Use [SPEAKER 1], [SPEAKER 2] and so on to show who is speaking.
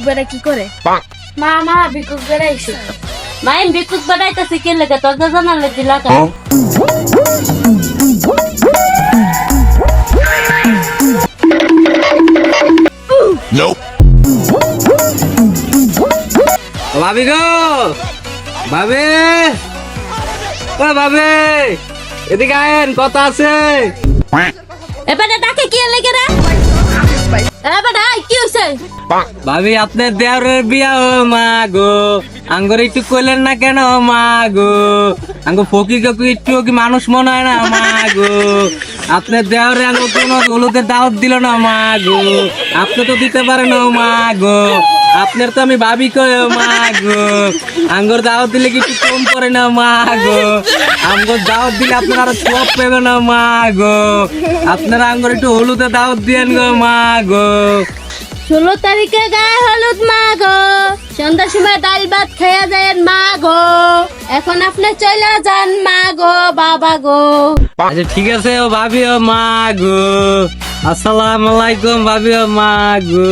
[SPEAKER 1] বেড়া কি করে? মা মা ভিক্ষুক বেড়া এসে।
[SPEAKER 2] মা আমি ভিক্ষুক বানাইতেছি কে লেগে তোর জানালে দিলা কা
[SPEAKER 3] ভাবি গো, ভাবি, ও ভাবি, এদিকে আয়েন, কথা আছে।
[SPEAKER 2] এবারে ডাকে কি লেগে রে এবারে কি হইছে
[SPEAKER 3] ভাবি আপনার দেওরের বিয়া ও মা গো, আঙ্গুর একটু কইলেন না কেন মা গো, আঙ্গু ফকি কাকু একটু কি মানুষ মনে হয় না মা গো, আপনার দেওরে আঙ্গু কোনো হলুদের দাওয়াত দিল না মা গো, আপনি তো দিতে পারেন ও মা গো, আপনার তো আমি ভাবি কই ও মা গো, আঙ্গুর দাওয়াত দিলে কি একটু কম করে না মা গো, আঙ্গুর দাওয়াত দিলে আপনার আরো সব পেবে না মা গো, আপনারা আঙ্গুর একটু হলুদের দাওয়াত দিয়েন গো মা গো।
[SPEAKER 2] 16 তারিখে গায়ে হলুদ মা গো, সন্ধ্যার সময় ডাল ভাত খেয়ে যায় মা গো, এখন আপনি চলে যান মা গো বাবা গো।
[SPEAKER 3] আচ্ছা ঠিক আছে ও ভাবি ও মা গো, আসসালামু আলাইকুম ভাবি ও মা গো।